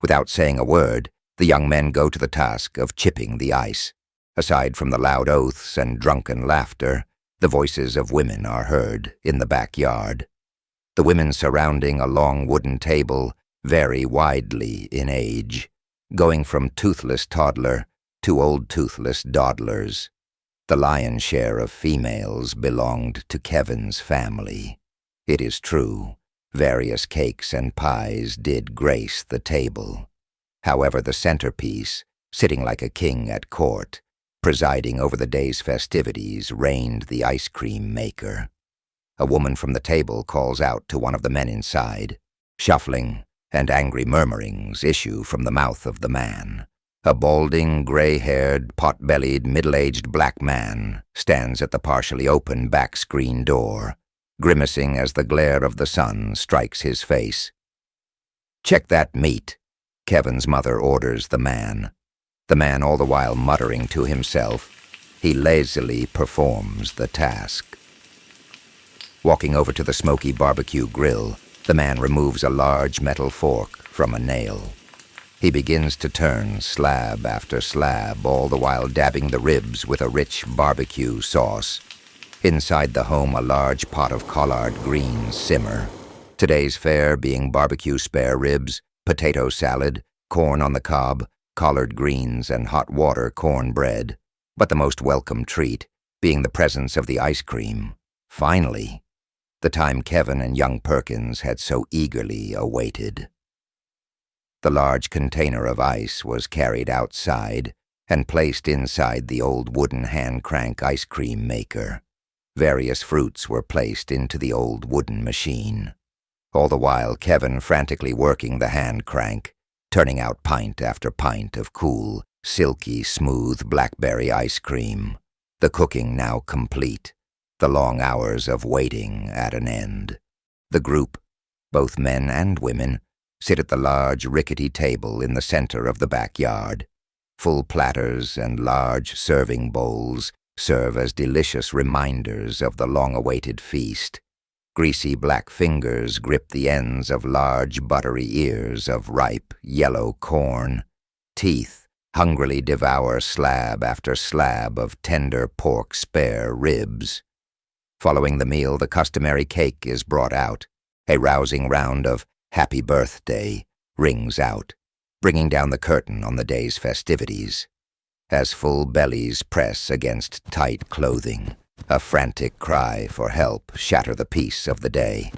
Without saying a word, the young men go to the task of chipping the ice. Aside from the loud oaths and drunken laughter, the voices of women are heard in the backyard. The women surrounding a long wooden table vary widely in age, going from toothless toddler to old toothless dawdlers. The lion's share of females belonged to Kevin's family. It is true, various cakes and pies did grace the table. However, the centerpiece, sitting like a king at court, presiding over the day's festivities, reigned the ice cream maker. A woman from the table calls out to one of the men inside. Shuffling and angry murmurings issue from the mouth of the man. A balding, gray-haired, pot-bellied, middle-aged black man stands at the partially open back screen door, grimacing as the glare of the sun strikes his face. "Check that meat," Kevin's mother orders the man. The man, all the while muttering to himself, he lazily performs the task. Walking over to the smoky barbecue grill, the man removes a large metal fork from a nail. He begins to turn slab after slab, all the while dabbing the ribs with a rich barbecue sauce. Inside the home, a large pot of collard greens simmer. Today's fare being barbecue spare ribs, potato salad, corn on the cob, collard greens, and hot water cornbread. But the most welcome treat being the presence of the ice cream. Finally, the time Kevin and young Perkins had so eagerly awaited. The large container of ice was carried outside and placed inside the old wooden hand-crank ice cream maker. Various fruits were placed into the old wooden machine. All the while, Kevin frantically working the hand crank, turning out pint after pint of cool, silky, smooth blackberry ice cream. The cooking now complete, the long hours of waiting at an end. The group, both men and women, sit at the large, rickety table in the center of the backyard. Full platters and large serving bowls serve as delicious reminders of the long-awaited feast. Greasy black fingers grip the ends of large, buttery ears of ripe, yellow corn. Teeth hungrily devour slab after slab of tender pork spare ribs. Following the meal, the customary cake is brought out. A rousing round of "Happy Birthday" rings out, bringing down the curtain on the day's festivities. As full bellies press against tight clothing, a frantic cry for help shatter the peace of the day.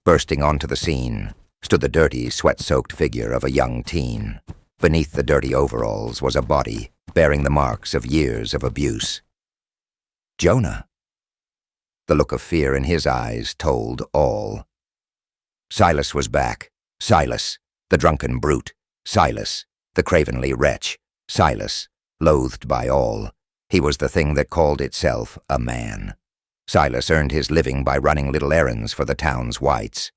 Bursting onto the scene stood the dirty, sweat-soaked figure of a young teen. Beneath the dirty overalls was a body bearing the marks of years of abuse. Jonah. The look of fear in his eyes told all. Silas was back. Silas, the drunken brute. Silas, the cravenly wretch. Silas, loathed by all. He was the thing that called itself a man. Silas earned his living by running little errands for the town's whites.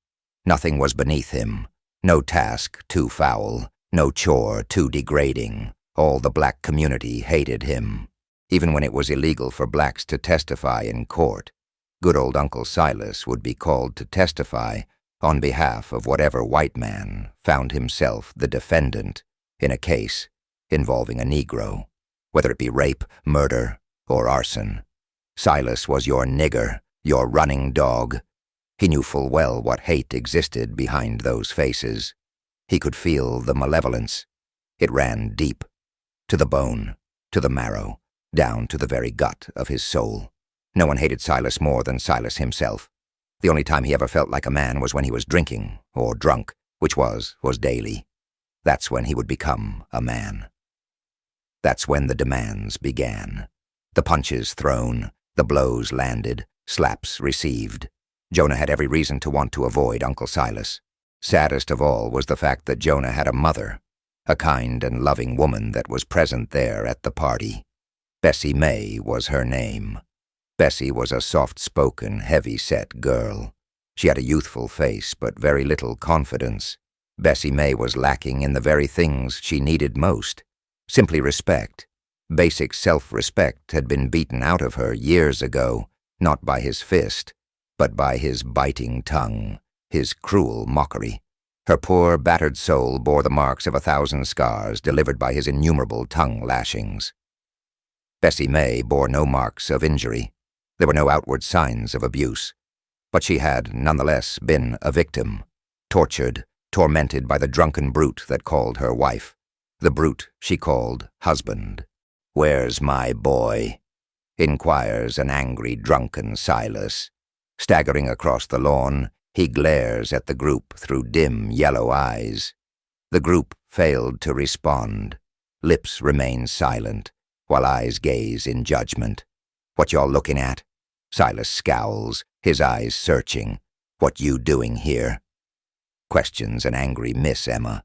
Nothing was beneath him. No task too foul. No chore too degrading. All the black community hated him. Even when it was illegal for blacks to testify in court, good old Uncle Silas would be called to testify on behalf of whatever white man found himself the defendant in a case involving a Negro, whether it be rape, murder, or arson. Silas was your nigger, your running dog. He knew full well what hate existed behind those faces. He could feel the malevolence. It ran deep, to the bone, to the marrow, down to the very gut of his soul. No one hated Silas more than Silas himself. The only time he ever felt like a man was when he was drinking, or drunk, which was daily. That's when he would become a man. That's when the demands began. The punches thrown, the blows landed, slaps received. Jonah had every reason to want to avoid Uncle Silas. Saddest of all was the fact that Jonah had a mother, a kind and loving woman that was present there at the party. Bessie May was her name. Bessie was a soft-spoken, heavy-set girl. She had a youthful face, but very little confidence. Bessie May was lacking in the very things she needed most. Simply respect. Basic self-respect had been beaten out of her years ago, not by his fist, but by his biting tongue, his cruel mockery. Her poor, battered soul bore the marks of 1,000 scars delivered by his innumerable tongue lashings. Bessie May bore no marks of injury. There were no outward signs of abuse. But she had, nonetheless, been a victim, tortured, tormented by the drunken brute that called her wife, the brute she called husband. "Where's my boy?" inquires an angry, drunken Silas. Staggering across the lawn, he glares at the group through dim, yellow eyes. The group failed to respond. Lips remain silent, while eyes gaze in judgment. "What y'all looking at?" Silas scowls, his eyes searching. "What you doing here?" Questions an angry Miss Emma.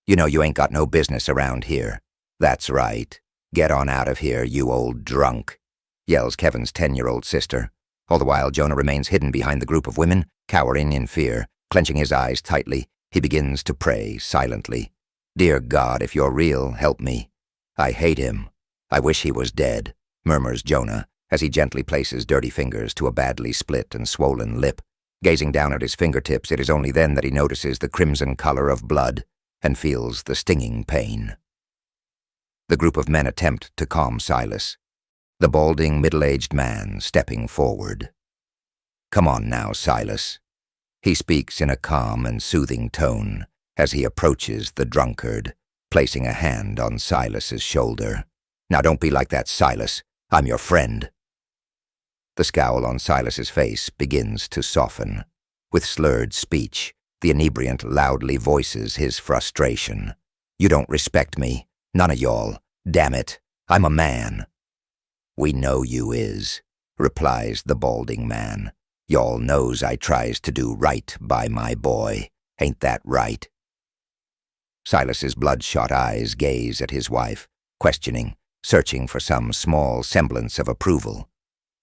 "You know you ain't got no business around here." "That's right. Get on out of here, you old drunk," yells Kevin's 10-year-old sister. All the while, Jonah remains hidden behind the group of women, cowering in fear. Clenching his eyes tightly, he begins to pray silently. "Dear God, if you're real, help me. I hate him. I wish he was dead," murmurs Jonah, as he gently places dirty fingers to a badly split and swollen lip. Gazing down at his fingertips, it is only then that he notices the crimson color of blood and feels the stinging pain. The group of men attempt to calm Silas, the balding, middle-aged man stepping forward. "Come on now, Silas." He speaks in a calm and soothing tone as he approaches the drunkard, placing a hand on Silas's shoulder. "Now don't be like that, Silas. I'm your friend." The scowl on Silas's face begins to soften. With slurred speech, the inebriant loudly voices his frustration. "You don't respect me. None of y'all. Damn it. I'm a man." "We know you is," replies the balding man. "Y'all knows I tries to do right by my boy. Ain't that right?" Silas's bloodshot eyes gaze at his wife, questioning, searching for some small semblance of approval.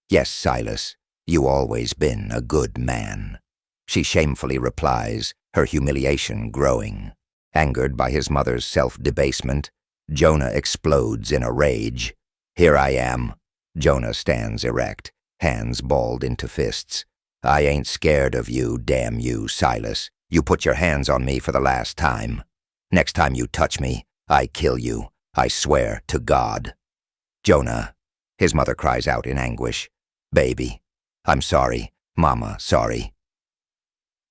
"Yes, Silas, you always been a good man," she shamefully replies, her humiliation growing. Angered by his mother's self-debasement, Jonah explodes in a rage. "Here I am." Jonah stands erect, hands balled into fists. "I ain't scared of you, damn you, Silas. You put your hands on me for the last time. Next time you touch me, I kill you. I swear to God." "Jonah," his mother cries out in anguish. "Baby, I'm sorry. Mama, sorry."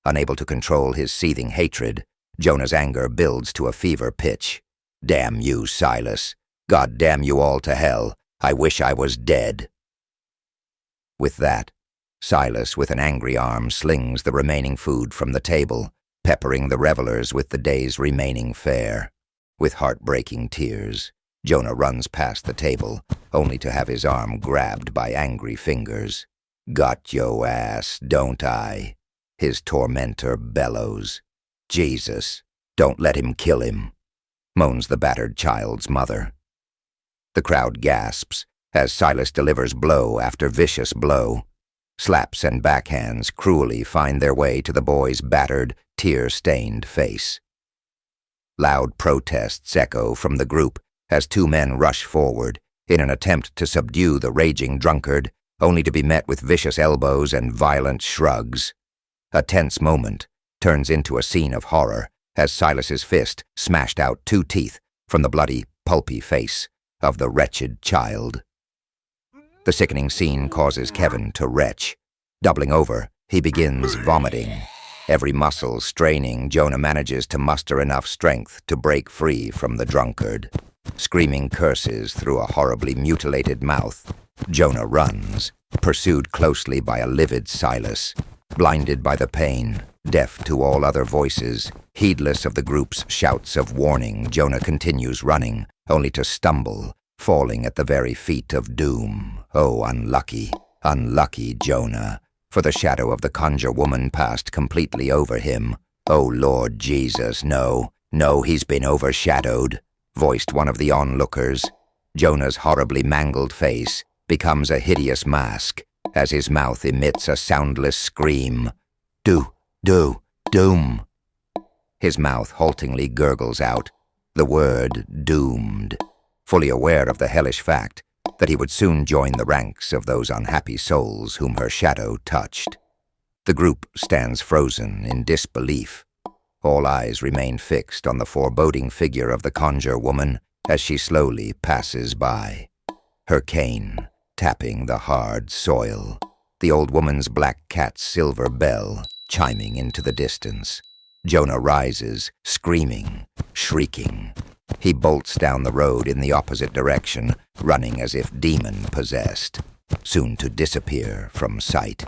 Unable to control his seething hatred, Jonah's anger builds to a fever pitch. "Damn you, Silas. God damn you all to hell. I wish I was dead." With that, Silas with an angry arm slings the remaining food from the table, peppering the revelers with the day's remaining fare. With heartbreaking tears, Jonah runs past the table, only to have his arm grabbed by angry fingers. "Got yo' ass, don't I?" his tormentor bellows. "Jesus, don't let him kill him," moans the battered child's mother. The crowd gasps as Silas delivers blow after vicious blow. Slaps and backhands cruelly find their way to the boy's battered, tear-stained face. Loud protests echo from the group as two men rush forward in an attempt to subdue the raging drunkard, only to be met with vicious elbows and violent shrugs. A tense moment turns into a scene of horror as Silas's fist smashed out 2 teeth from the bloody, pulpy face of the wretched child. The sickening scene causes Kevin to retch. Doubling over, he begins vomiting. Every muscle straining, Jonah manages to muster enough strength to break free from the drunkard. Screaming curses through a horribly mutilated mouth, Jonah runs, pursued closely by a livid Silas. Blinded by the pain, deaf to all other voices, heedless of the group's shouts of warning, Jonah continues running, only to stumble, falling at the very feet of doom. Oh, unlucky, unlucky Jonah, for the shadow of the conjure woman passed completely over him. "Oh, Lord Jesus, no, no, he's been overshadowed," voiced one of the onlookers. Jonah's horribly mangled face becomes a hideous mask as his mouth emits a soundless scream. Doom. His mouth haltingly gurgles out the word doomed, fully aware of the hellish fact that he would soon join the ranks of those unhappy souls whom her shadow touched. The group stands frozen in disbelief. All eyes remain fixed on the foreboding figure of the conjure woman as she slowly passes by, her cane tapping the hard soil, the old woman's black cat's silver bell chiming into the distance. Jonah rises, screaming, shrieking. He bolts down the road in the opposite direction, running as if demon-possessed, soon to disappear from sight.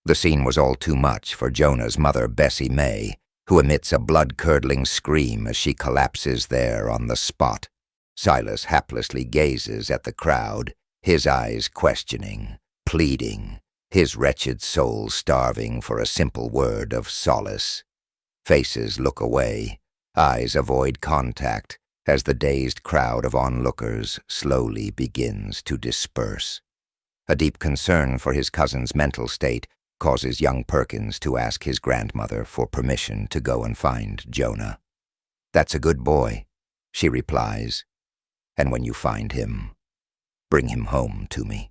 The scene was all too much for Jonah's mother, Bessie May, who emits a blood-curdling scream as she collapses there on the spot. Silas haplessly gazes at the crowd, his eyes questioning, pleading, his wretched soul starving for a simple word of solace. Faces look away, eyes avoid contact as the dazed crowd of onlookers slowly begins to disperse. A deep concern for his cousin's mental state causes young Perkins to ask his grandmother for permission to go and find Jonah. "That's a good boy," she replies, "and when you find him, bring him home to me."